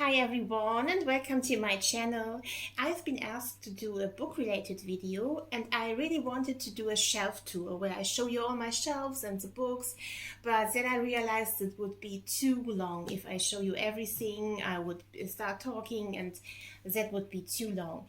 Hi everyone and welcome to my channel. I've been asked to do a book related video and I really wanted to do a shelf tour where I show you all my shelves and the books, but then I realized it would be too long. If I show you everything, I would start talking and that would be too long.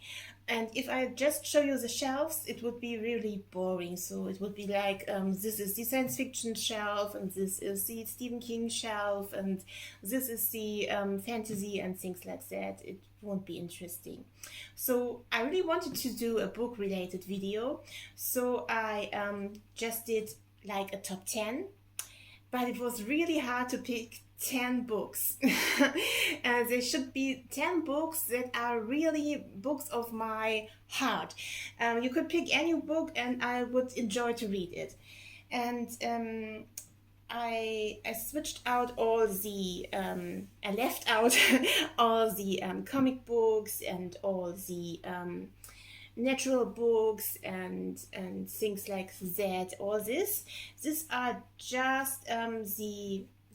And if I just show you the shelves, it would be really boring. So it would be like, this is the science fiction shelf, and this is the Stephen King shelf, and this is the fantasy and things like that. It won't be interesting. So I really wanted to do a book related video. So I just did like a top 10, but it was really hard to pick 10 books. And there should be 10 books that are really books of my heart. You could pick any book and I would enjoy to read it. And I switched out all the I left out all the comic books and all the natural books and things like that. All these are just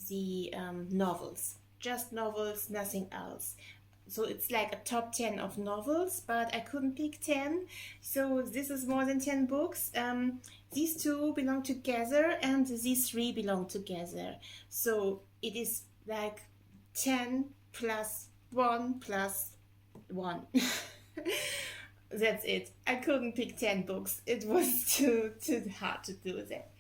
the novels, just novels, nothing else. So it's like a top 10 of novels, but I couldn't pick 10, so this is more than 10 books. These two belong together and these three belong together, so it is like 10 plus 1 plus 1. That's it. I couldn't pick 10 books. It was too hard to do that.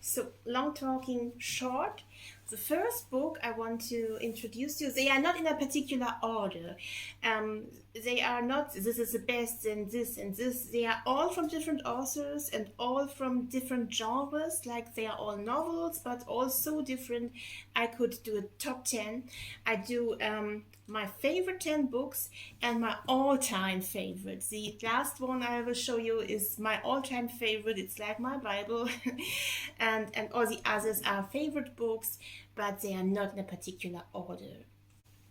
So, long talking short, the first book I want to introduce you, they are not in a particular order. They are not, this is the best and this and this. They are all from different authors and all from different genres, like they are all novels, but all so different. I could do a top 10. I do my favorite 10 books and my all-time favorite. The last one I will show you is my all-time favorite. It's like my Bible. And all the others are favorite books, but they are not in a particular order.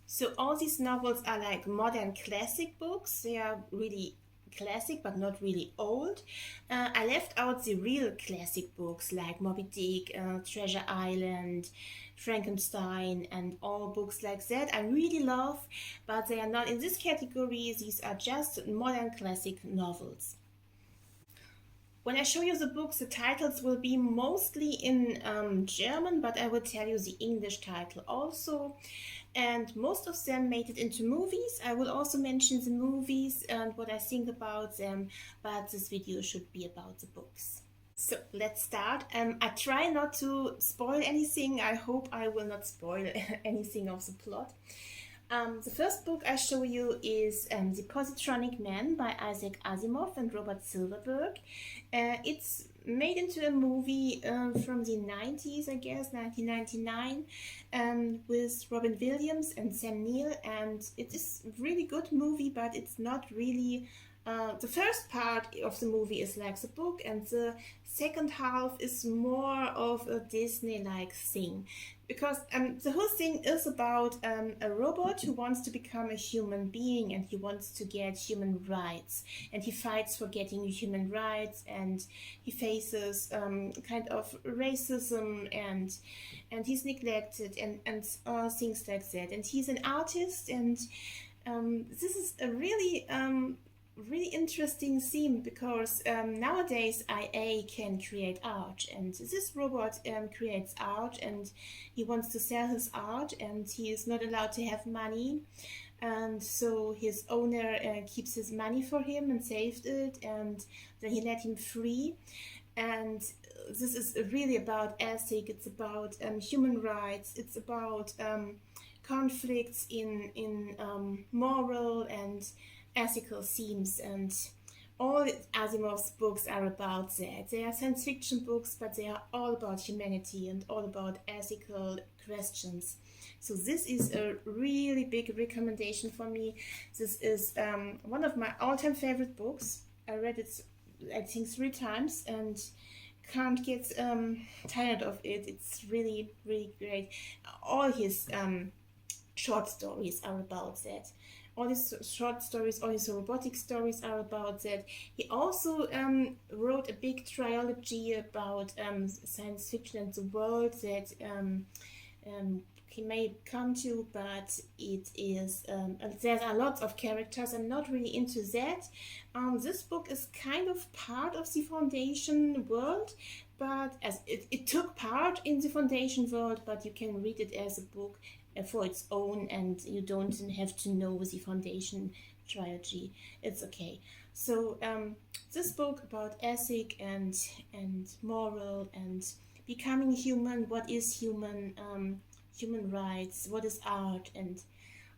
So all these novels are like modern classic books. They are really classic but not really old. I left out the real classic books like Moby Dick, Treasure Island, Frankenstein, and all books like that. I really love, but they are not in this category. These are just modern classic novels. When I show you the books, the titles will be mostly in German, but I will tell you the English title also. And most of them made it into movies. I will also mention the movies and what I think about them, but this video should be about the books. So let's start. I try not to spoil anything. I hope I will not spoil anything of the plot. The first book I show you is The Positronic Man by Isaac Asimov and Robert Silverberg. It's made into a movie from the 90s, I guess, 1999, with Robin Williams and Sam Neill, and it is a really good movie, but it's not really... the first part of the movie is like the book, and the second half is more of a Disney-like thing, because the whole thing is about a robot who wants to become a human being, and he wants to get human rights, and he fights for getting human rights, and he faces kind of racism, and he's neglected, and things like that. And he's an artist, and this is a really interesting theme, because nowadays IA can create art, and this robot creates art, and he wants to sell his art, and he is not allowed to have money, and so his owner keeps his money for him and saved it, and then he let him free. And this is really about ethic, it's about human rights, it's about conflicts in moral and ethical themes, and all Asimov's books are about that. They are science fiction books, but they are all about humanity and all about ethical questions. So this is a really big recommendation for me. This is one of my all-time favorite books. I read it, I think, 3 times and can't get tired of it. It's really great. All his short stories are about that. All his short stories, all his robotic stories are about that. He also wrote a big trilogy about science fiction and the world that may come to, but it is there are lots of characters. I'm not really into that. This book is kind of part of the Foundation world, but as it took part in the Foundation world, but you can read it as a book for its own, and you don't have to know the Foundation trilogy. It's okay. So this book about ethic and moral and becoming human, what is human, human rights, what is art, and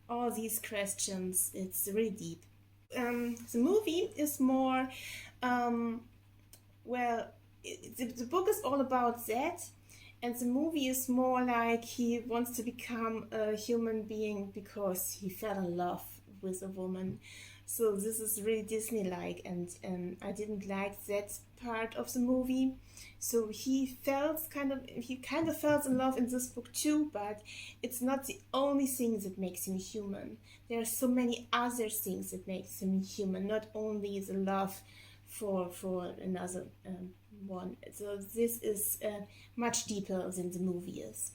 all these questions. It's really deep. The movie is more, well, the book is all about that, and the movie is more like he wants to become a human being because he fell in love with a woman. So this is really Disney-like, and I didn't like that part of the movie. So he kind of fell in love in this book too, but it's not the only thing that makes him human. There are so many other things that makes him human, not only the love for another one. So this is much deeper than the movie is.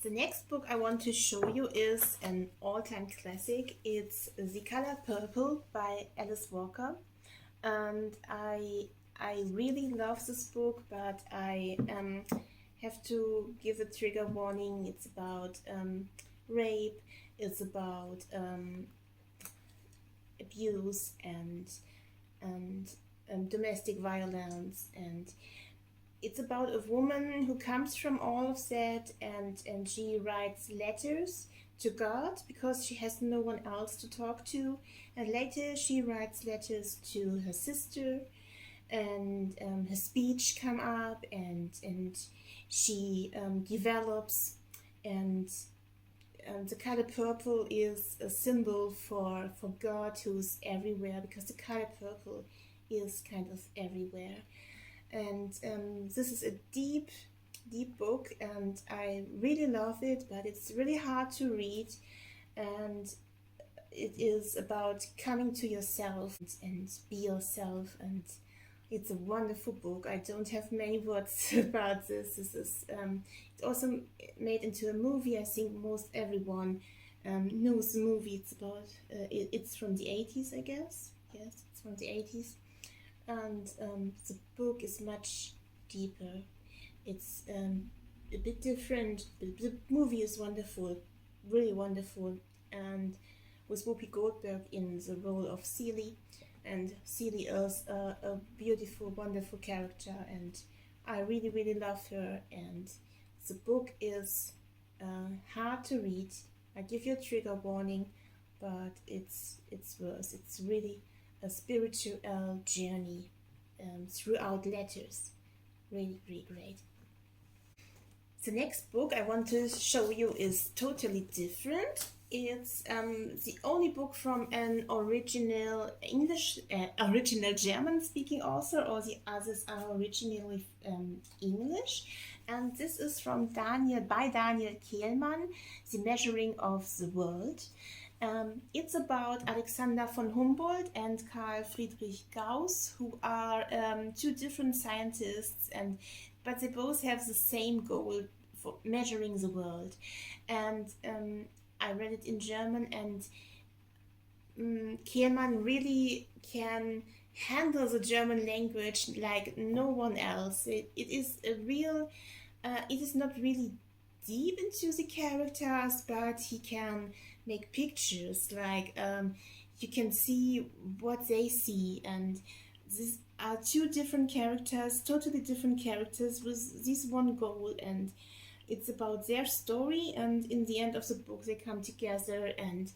The next book I want to show you is an all-time classic. It's The Color Purple by Alice Walker, and I really love this book, but I have to give a trigger warning. It's about rape, it's about abuse and domestic violence, and it's about a woman who comes from all of that, and she writes letters to God because she has no one else to talk to, and later she writes letters to her sister, and her speech come up, and she develops, and the color purple is a symbol for God, who's everywhere, because the color purple is kind of everywhere. And this is a deep book, and I really love it, but it's really hard to read, and it is about coming to yourself and be yourself, and it's a wonderful book. I don't have many words about this. This is it's also made into a movie. I think most everyone knows the movie. It's about it's from the 80s, I guess. Yes, it's from the 80s. And the book is much deeper. It's a bit different. The movie is wonderful, really wonderful, and with Whoopi Goldberg in the role of Celie. And Celie is a beautiful, wonderful character, and I really, really love her. And the book is hard to read. I give you a trigger warning, but it's worth. It's really a spiritual journey throughout letters. Really, really great. The next book I want to show you is totally different. It's the only book from an original original German-speaking author. All the others are originally English. And this is from Daniel Kehlmann, The Measuring of the World. It's about Alexander von Humboldt and Carl Friedrich Gauss, who are two different scientists, but they both have the same goal for measuring the world. And I read it in German, and Kehlmann really can handle the German language like no one else. It is a real, it is not really deep into the characters, but he can make pictures, like you can see what they see, and these are two different characters, totally different characters with this one goal, and it's about their story, and in the end of the book they come together, and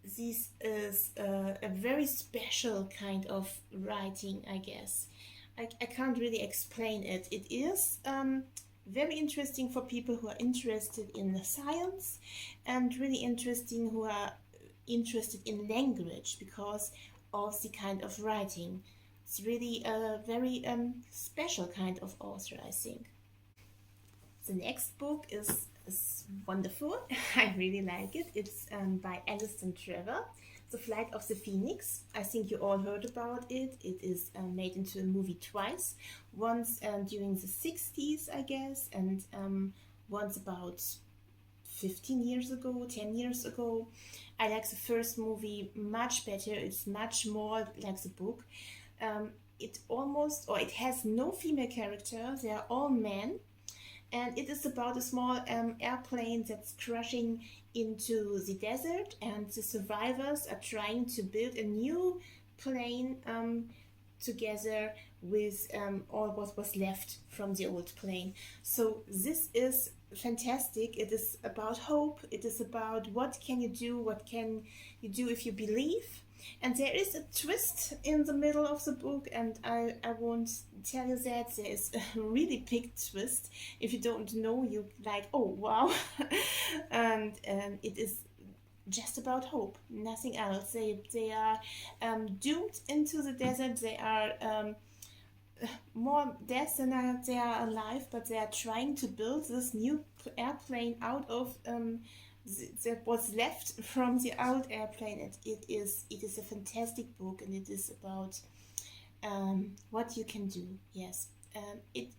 this is a very special kind of writing, I guess. I can't really explain it. It is very interesting for people who are interested in the science, and really interesting who are interested in language because of the kind of writing. It's really a very special kind of author, I think. The next book is wonderful. I really like it. It's by Alison Trevor, The Flight of the Phoenix. I think you all heard about it. It is made into a movie twice. Once during the 60s, I guess, and once about 15 years ago, 10 years ago. I like the first movie much better. It's much more like the book. It has no female character. They are all men. And it is about a small airplane that's crashing into the desert, and the survivors are trying to build a new plane together with all what was left from the old plane. So this is fantastic. It is about hope. It is about what can you do if you believe. And there is a twist in the middle of the book, and I won't tell you that. There is a really big twist. If you don't know, you like, oh wow. And it is just about hope, nothing else. They are doomed into the desert. They are more dead than they are alive, but they are trying to build this new airplane out of that was left from the old airplane. And it is a fantastic book, and it is about what you can do. Yes. It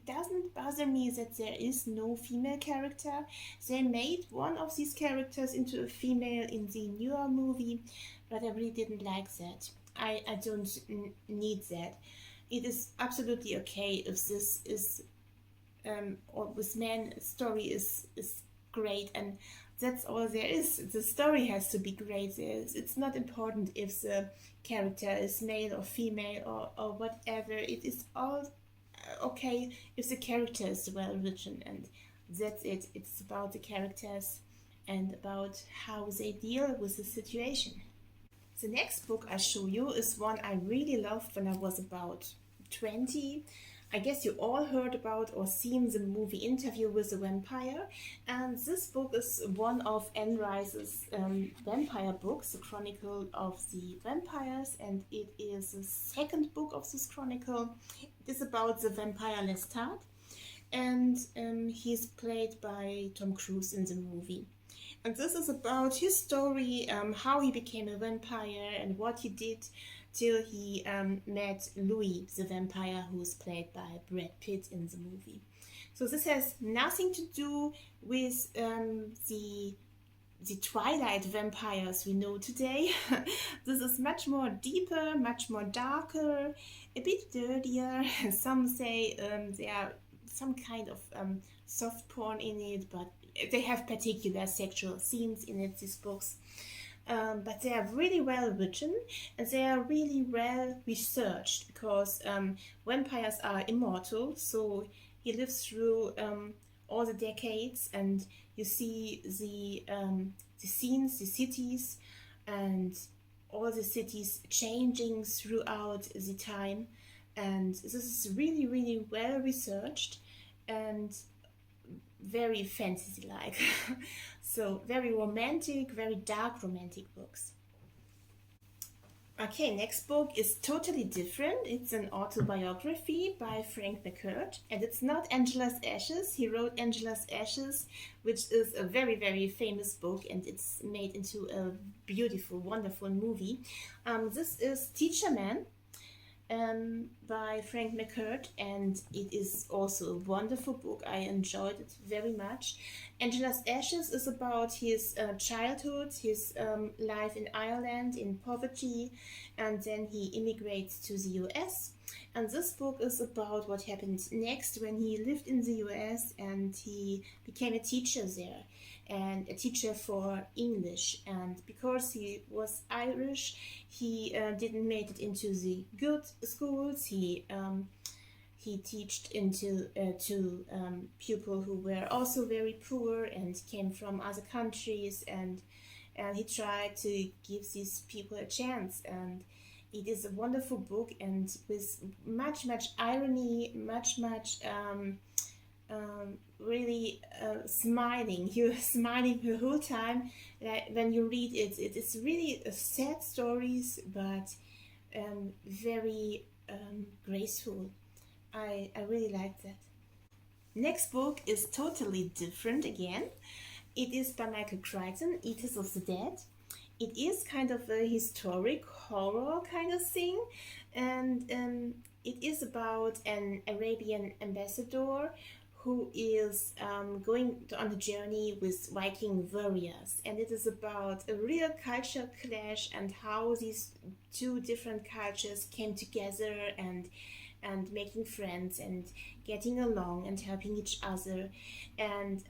doesn't bother me that there is no female character. They made one of these characters into a female in the newer movie, but I really didn't like that. I don't need that. It is absolutely okay if this is or with men story is great, and that's all there is. The story has to be great. It's not important if the character is male or female or whatever. It is all okay if the character is well written, and that's it. It's about the characters and about how they deal with the situation. The next book I show you is one I really loved when I was about 20. I guess you all heard about or seen the movie Interview with a Vampire, and this book is one of Anne Rice's vampire books, the Chronicle of the Vampires, and it is the second book of this chronicle. It is about the vampire Lestat, and he's played by Tom Cruise in the movie. And this is about his story, how he became a vampire and what he did till he met Louis the vampire, who's played by Brad Pitt in the movie. So this has nothing to do with the Twilight vampires we know today. This is much more deeper, much more darker, a bit dirtier. Some say there are some kind of soft porn in it, but they have particular sexual scenes in it, these books. But they are really well written, and they are really well researched, because vampires are immortal, so he lives through all the decades, and you see the scenes, the cities, and all the cities changing throughout the time. And this is really, really well researched and very fantasy-like. So very romantic, very dark romantic books. Okay, next book is totally different. It's an autobiography by Frank McCourt, and it's not Angela's Ashes. He wrote Angela's Ashes, which is a very, very famous book, and it's made into a beautiful, wonderful movie. This is Teacher Man by Frank McCourt, and it is also a wonderful book. I enjoyed it very much. Angela's Ashes is about his childhood, his life in Ireland in poverty, and then he immigrates to the US. And this book is about what happened next when he lived in the US and he became a teacher there, and a teacher for English. And because he was Irish, he didn't make it into the good schools. He taught into to people who were also very poor and came from other countries, and he tried to give these people a chance. And it is a wonderful book, and with much irony, much really smiling. You're smiling the whole time when you read it. It is really sad stories, but very graceful. I really like that. Next book is totally different again. It is by Michael Crichton, Eaters of the Dead. It is kind of a historic horror kind of thing, and it is about an Arabian ambassador who is going on a journey with Viking warriors, and it is about a real culture clash and how these two different cultures came together and making friends and getting along and helping each other. And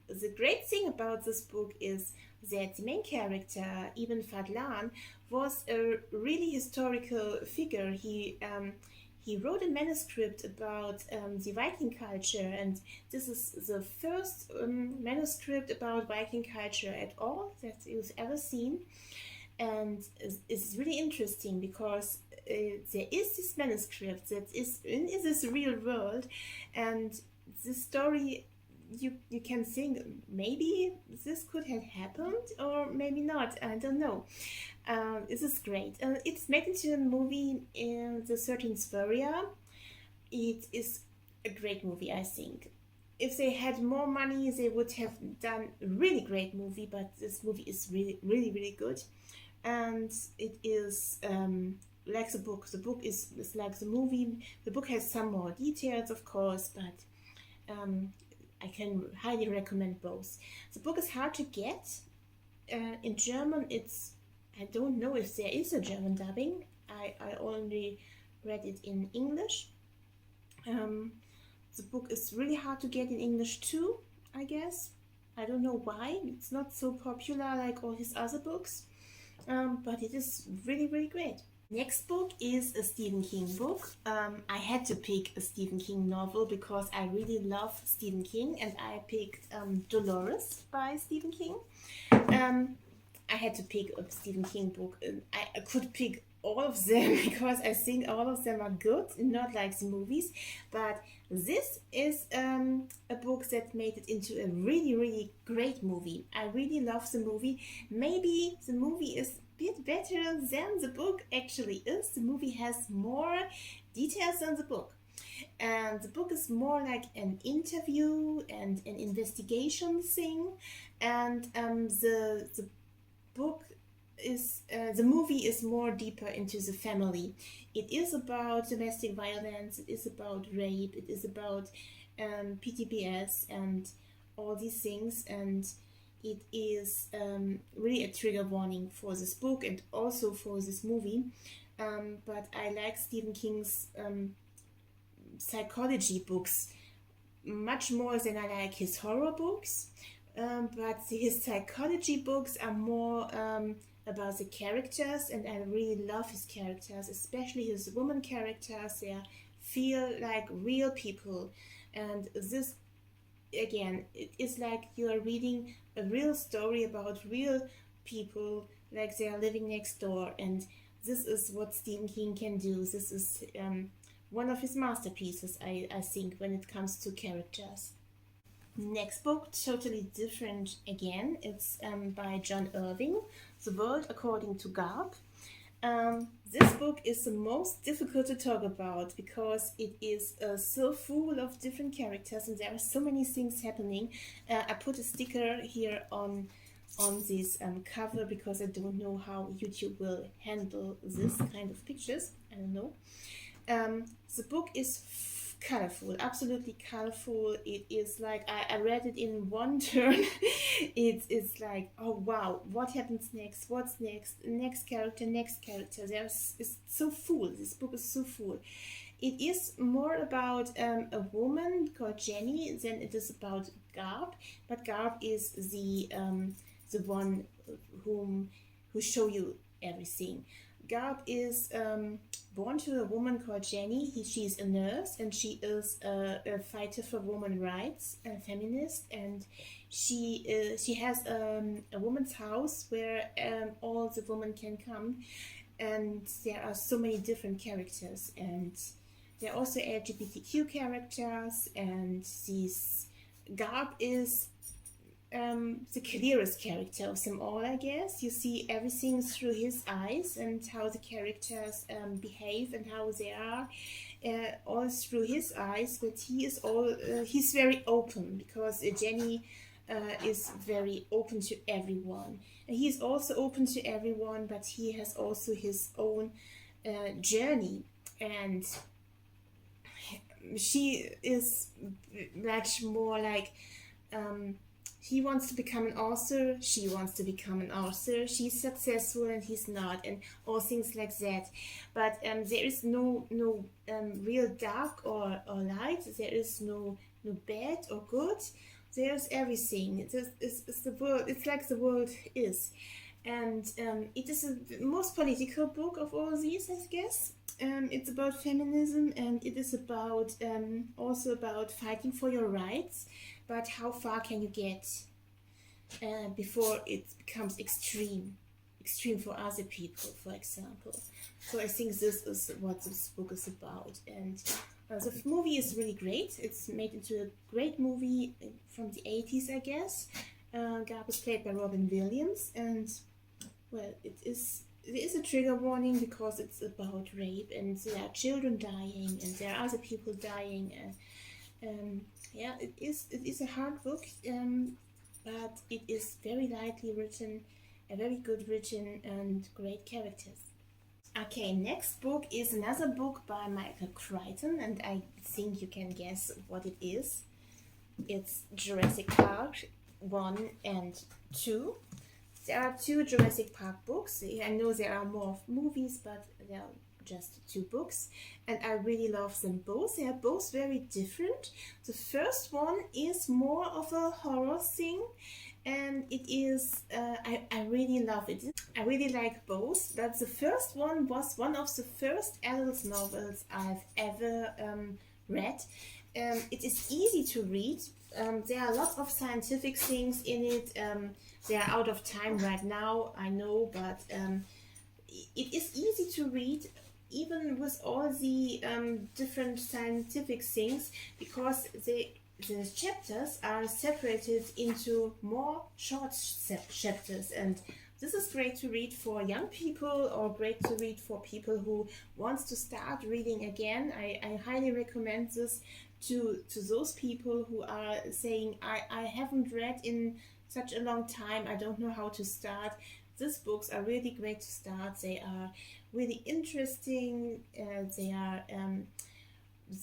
the great thing about this book is that the main character, Ibn Fadlan, was a really historical figure. He wrote a manuscript about the Viking culture, and this is the first manuscript about Viking culture at all that you've ever seen. And it's really interesting because there is this manuscript that is in this real world, and this story, you can think maybe this could have happened or maybe not. I don't know. This is great. It's made into a movie in the 13th Warrior. It is a great movie, I think. If they had more money, they would have done a really great movie, but this movie is really, really, really good. And it is like the book. The book is like the movie. The book has some more details, of course, but I can highly recommend both. The book is hard to get. In German, I don't know if there is a German dubbing. I only read it in English. The book is really hard to get in English too, I guess. I don't know why. It's not so popular like all his other books. But it is really, really great. Next book is a Stephen King book. I had to pick a Stephen King novel because I really love Stephen King, and I picked Dolores by Stephen King. I had to pick a Stephen King book. I could pick all of them because I think all of them are good, not like the movies. But this is a book that made it into a really, really great movie. I really love the movie. Maybe the movie is a bit better than the book actually is. The movie has more details than the book. And the book is more like an interview and an investigation thing. And the book is the movie is more deeper into the family. It is about domestic violence, it is about rape, it is about PTBS and all these things, and it is really a trigger warning for this book and also for this movie. But I like Stephen King's psychology books much more than I like his horror books. But his psychology books are more about the characters, and I really love his characters, especially his woman characters. They feel like real people, and this, again, it is like you are reading a real story about real people, like they are living next door, and this is what Stephen King can do. This is one of his masterpieces, I think, when it comes to characters. Next book, totally different again. It's by John Irving, The World According to GARP. This book is the most difficult to talk about because it is so full of different characters and there are so many things happening. I put a sticker here on this cover because I don't know how YouTube will handle this kind of pictures. I don't know. The book is colorful, absolutely colorful. It is like I read it in one turn. It's like, oh wow, what happens next, what's next character. It's so full. This book is so full. It is more about a woman called Jenny than it is about GARP, but GARP is the one who show you everything. GARP is born to a woman called Jenny. She's a nurse and she is a fighter for women's rights, a feminist, and she has a woman's house where all the women can come, and there are so many different characters, and there are also LGBTQ characters, and this GARP is the clearest character of them all, I guess. You see everything through his eyes and how the characters behave and how they are, all through his eyes. But he's very open because Jenny is very open to everyone. And he's also open to everyone, but he has also his own journey. And she is much more like, he wants to become an author, she wants to become an author, she's successful and he's not, and all things like that. But there is no real dark or light, there is no bad or good, there's everything. It's the world, it's like the world is. And it is the most political book of all these, I guess. It's about feminism, and it is about also about fighting for your rights, but how far can you get before it becomes extreme for other people, for example. So I think this is what this book is about. And the movie is really great. It's made into a great movie from the 80s, I guess. GARP is played by Robin Williams, and well, there is a trigger warning because it's about rape, and there are children dying, and there are other people dying. Yeah, it is a hard book, but it is very lightly written, very good written, and great characters. Okay, next book is another book by Michael Crichton, and I think you can guess what it is. It's Jurassic Park 1 and 2. There are 2 Jurassic Park books. I know there are more movies, but there are just 2 books, and I really love them both. They are both very different. The first one is more of a horror thing, and it is, I really love it. I really like both, but the first one was one of the first adult novels I've ever read. It is easy to read. There are lots of scientific things in it. They are out of time right now, I know, but it is easy to read, even with all the different scientific things, because the chapters are separated into more short chapters, and this is great to read for young people, or great to read for people who wants to start reading again. I highly recommend this to those people who are saying, I haven't read in such a long time, I don't know how to start. These books are really great to start. They are really interesting. They are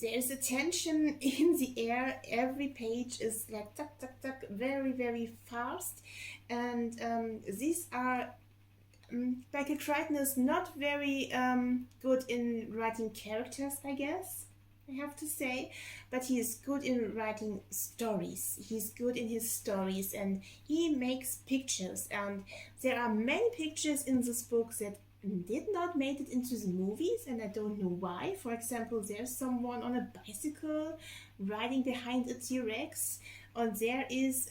there's a tension in the air. Every page is like tuck tuck tuck, very very fast, and these are Michael Crichton is not very good in writing characters, I guess, I have to say, but he is good in writing stories. He's good in his stories, and he makes pictures, and there are many pictures in this book that did not make it into the movies, and I don't know why. For example, there's someone on a bicycle riding behind a T-Rex, and there is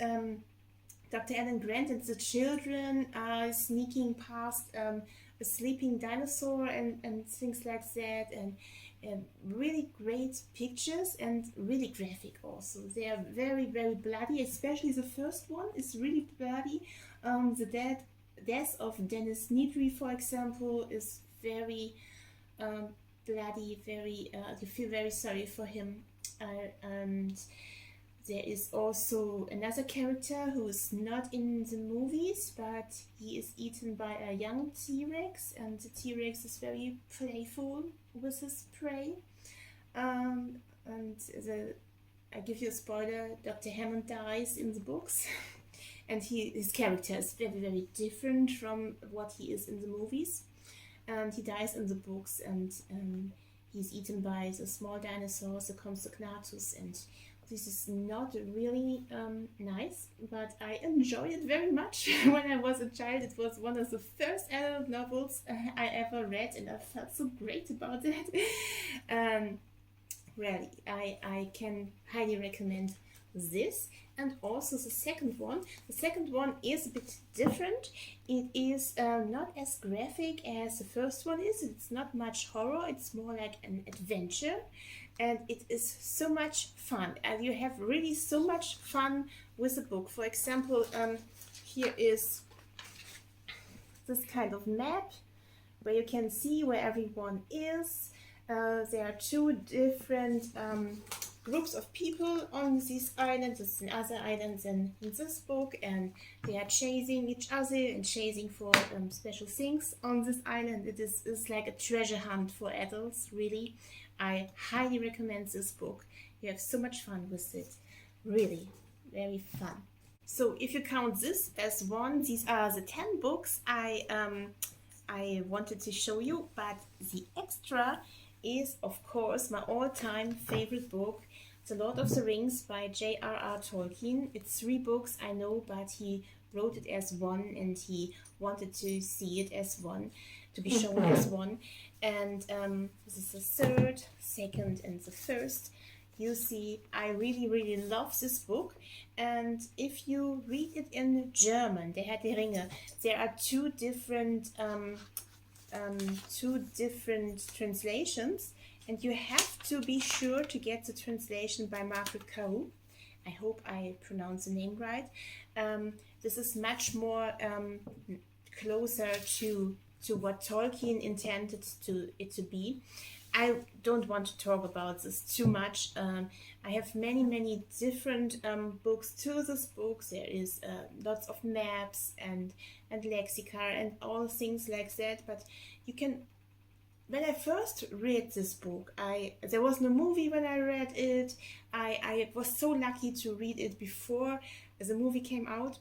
Dr. Alan Grant and the children are sneaking past a sleeping dinosaur and things like that, and really great pictures and really graphic also. They are very very bloody, especially the first one is really bloody. The death of Dennis Nedry, for example, is very bloody, very you feel very sorry for him. And there is also another character who is not in the movies, but he is eaten by a young T-Rex, and the T-Rex is very playful with his prey. And I give you a spoiler, Dr. Hammond dies in the books. And his character is very very different from what he is in the movies. And he dies in the books, and he's eaten by the small dinosaurs, the Compsognathus, and this is not really nice, but I enjoyed it very much. When I was a child, it was one of the first adult novels I ever read, and I felt so great about that. Really, I can highly recommend this. And also the second one. The second one is a bit different. It is not as graphic as the first one is. It's not much horror. It's more like an adventure. And it is so much fun. And you have really so much fun with the book. For example, here is this kind of map where you can see where everyone is. There are 2 different groups of people on this island. This is in other islands than in this book, and they are chasing each other and chasing for special things on this island. It's like a treasure hunt for adults, really. I highly recommend this book. You have so much fun with it. Really, very fun. So if you count this as one, these are the 10 books I wanted to show you, but the extra is of course my all-time favorite book, The Lord of the Rings by J.R.R. Tolkien. It's 3 books, I know, but he wrote it as one and he wanted to see it as one, to be shown as one. And this is the third, second and the first. You see, I really love this book, and if you read it in German, Der Herr der Ringe, there are two different translations, and you have to be sure to get the translation by Margaret Coe. I hope I pronounce the name right. This is much more closer to what Tolkien intended it to be. I don't want to talk about this too much. I have many different books to this book. There is lots of maps and lexica and all things like that. But you can, when I first read this book, there was no movie when I read it. I was so lucky to read it before the movie came out.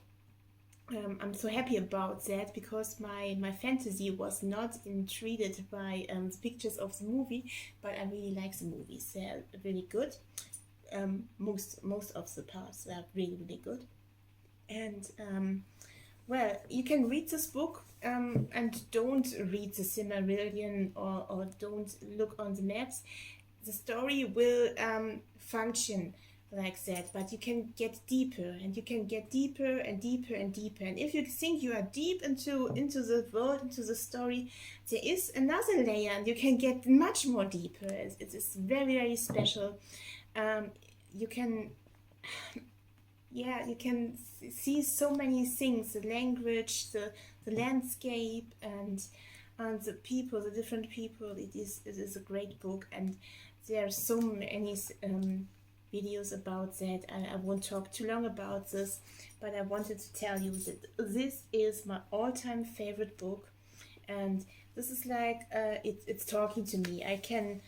I'm so happy about that, because my fantasy was not entreated by the pictures of the movie, but I really like the movies. They're really good. Most of the parts are really good. And well, you can read this book and don't read the Silmarillion or don't look on the maps. The story will function like that, but you can get deeper, and you can get deeper and deeper and deeper. And if you think you are deep into the world, into the story, there is another layer, and you can get much more deeper. It is very special. You can see so many things: the language, the landscape, and the people, the different people. It is a great book, and there are so many videos about that. I won't talk too long about this, but I wanted to tell you that this is my all-time favorite book, and this is like it's talking to me. I can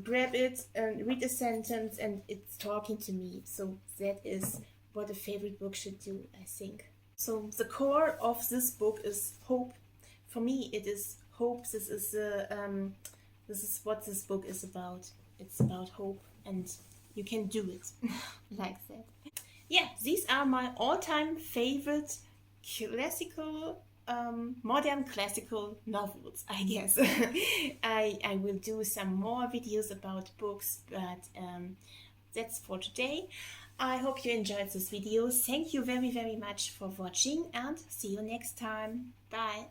grab it and read a sentence and it's talking to me. So that is what a favorite book should do, I think. So the core of this book is hope. For me, it is hope. This is what this book is about. It's about hope, and you can do it like that. Yeah, these are my all-time favorite classical, modern classical novels, I guess. I will do some more videos about books, but that's for today. I hope you enjoyed this video. Thank you very much for watching, and see you next time. Bye.